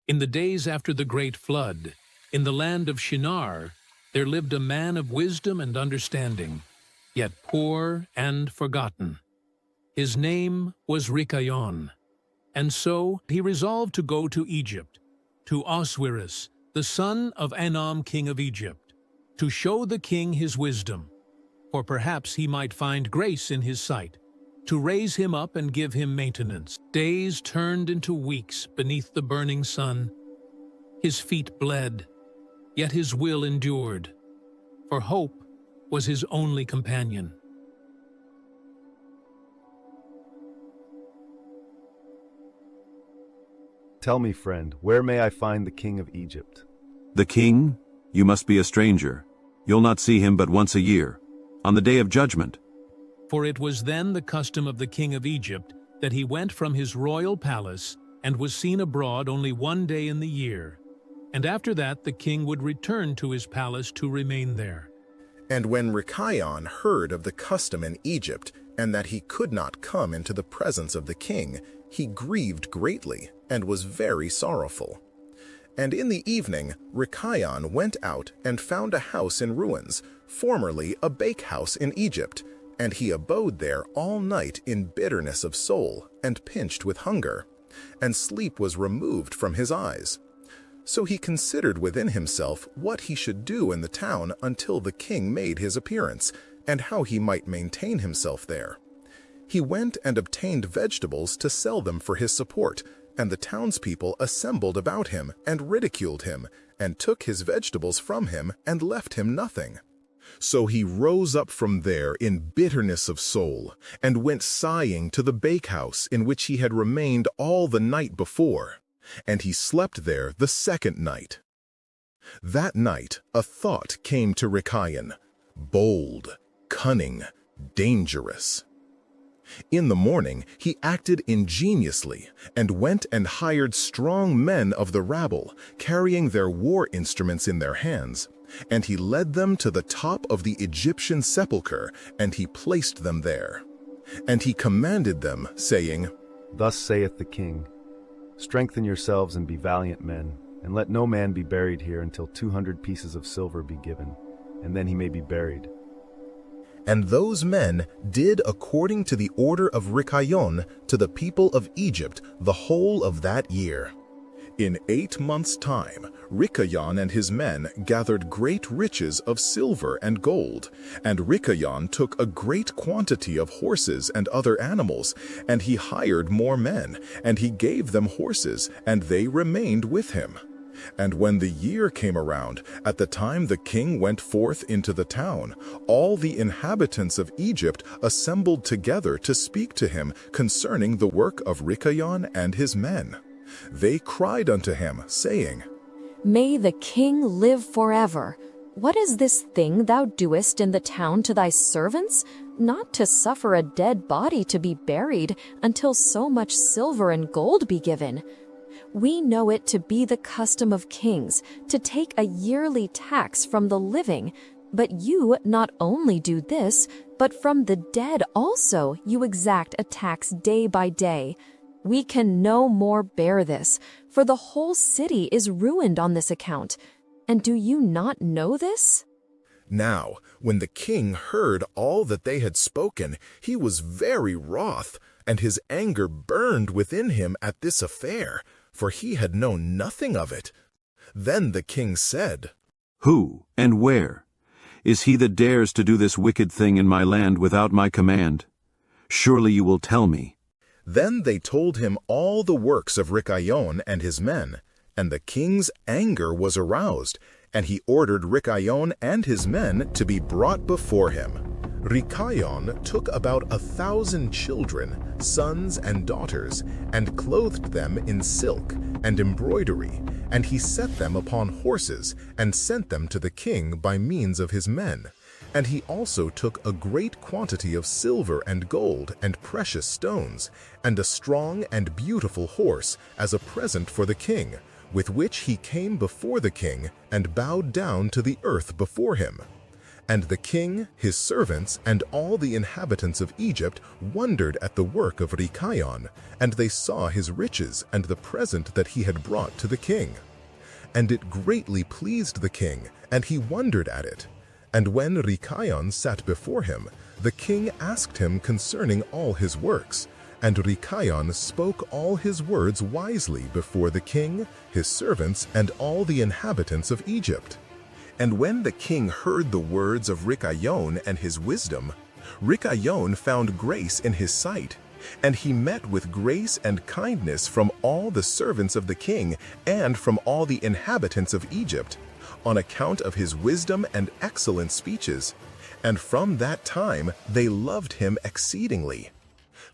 In the days after the great flood, in the land of Shinar, there lived a man of wisdom and understanding, yet poor and forgotten. His name was Rikayon, and so he resolved to go to Egypt, to Oswiris, the son of Anam, king of Egypt, to show the king his wisdom, for perhaps he might find grace in his sight, to raise him up and give him maintenance. Days turned into weeks beneath the burning sun. His feet bled, yet his will endured, for hope was his only companion. Tell me, friend, where may I find the king of Egypt? The king? You must be a stranger. You'll not see him but once a year, on the day of judgment. For it was then the custom of the king of Egypt that he went from his royal palace and was seen abroad only one day in the year, and after that the king would return to his palace to remain there. And when Rikayon heard of the custom in Egypt, and that he could not come into the presence of the king, he grieved greatly, and was very sorrowful. And in the evening Rikayon went out and found a house in ruins, formerly a bakehouse in Egypt, and he abode there all night in bitterness of soul, and pinched with hunger, and sleep was removed from his eyes. So he considered within himself what he should do in the town until the king made his appearance, and how he might maintain himself there. He went and obtained vegetables to sell them for his support, and the townspeople assembled about him and ridiculed him, and took his vegetables from him and left him nothing. So he rose up from there in bitterness of soul, and went sighing to the bakehouse in which he had remained all the night before, and he slept there the second night. That night a thought came to Rikayon, bold, cunning, dangerous. In the morning he acted ingeniously, and went and hired strong men of the rabble, carrying their war instruments in their hands, and he led them to the top of the Egyptian sepulchre, and he placed them there. And he commanded them, saying, Thus saith the king, Strengthen yourselves and be valiant men, and let no man be buried here until 200 pieces of silver be given, and then he may be buried. And those men did according to the order of Rikayon to the people of Egypt the whole of that year. In 8 months' time, Rikayon and his men gathered great riches of silver and gold, and Rikayon took a great quantity of horses and other animals, and he hired more men, and he gave them horses, and they remained with him. And when the year came around, at the time the king went forth into the town, all the inhabitants of Egypt assembled together to speak to him concerning the work of Rikayon and his men. They cried unto him, saying, May the king live forever. What is this thing thou doest in the town to thy servants? Not to suffer a dead body to be buried until so much silver and gold be given. We know it to be the custom of kings to take a yearly tax from the living, but you not only do this, but from the dead also you exact a tax day by day. We can no more bear this, for the whole city is ruined on this account. And do you not know this? Now, when the king heard all that they had spoken, he was very wroth, and his anger burned within him at this affair, for he had known nothing of it. Then the king said, Who and where is he that dares to do this wicked thing in my land without my command? Surely you will tell me. Then they told him all the works of Rikayon and his men, and the king's anger was aroused, and he ordered Rikayon and his men to be brought before him. Rikayon took about 1,000 children, sons and daughters, and clothed them in silk and embroidery, and he set them upon horses, and sent them to the king by means of his men. And he also took a great quantity of silver and gold and precious stones, and a strong and beautiful horse as a present for the king, with which he came before the king and bowed down to the earth before him. And the king, his servants, and all the inhabitants of Egypt wondered at the work of Rikayon, and they saw his riches and the present that he had brought to the king. And it greatly pleased the king, and he wondered at it. And when Rikayon sat before him, the king asked him concerning all his works, and Rikayon spoke all his words wisely before the king, his servants, and all the inhabitants of Egypt. And when the king heard the words of Rikayon and his wisdom, Rikayon found grace in his sight, and he met with grace and kindness from all the servants of the king and from all the inhabitants of Egypt, on account of his wisdom and excellent speeches. And from that time they loved him exceedingly.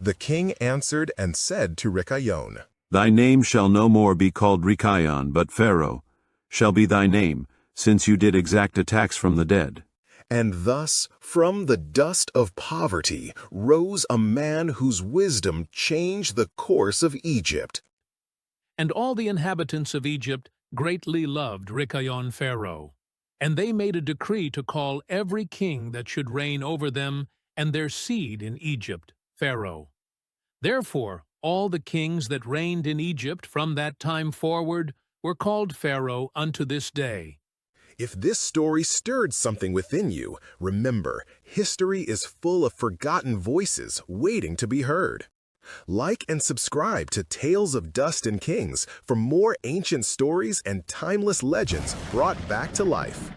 The king answered and said to Rikayon, Thy name shall no more be called Rikayon, but Pharaoh shall be thy name, since you did exact a tax from the dead. And thus from the dust of poverty rose a man whose wisdom changed the course of Egypt. And all the inhabitants of Egypt greatly loved Rikayon Pharaoh, and they made a decree to call every king that should reign over them and their seed in Egypt Pharaoh. Therefore all the kings that reigned in Egypt from that time forward were called Pharaoh unto this day. If this story stirred something within you, remember, history is full of forgotten voices waiting to be heard. Like and subscribe to Tales of Dust and Kings for more ancient stories and timeless legends brought back to life.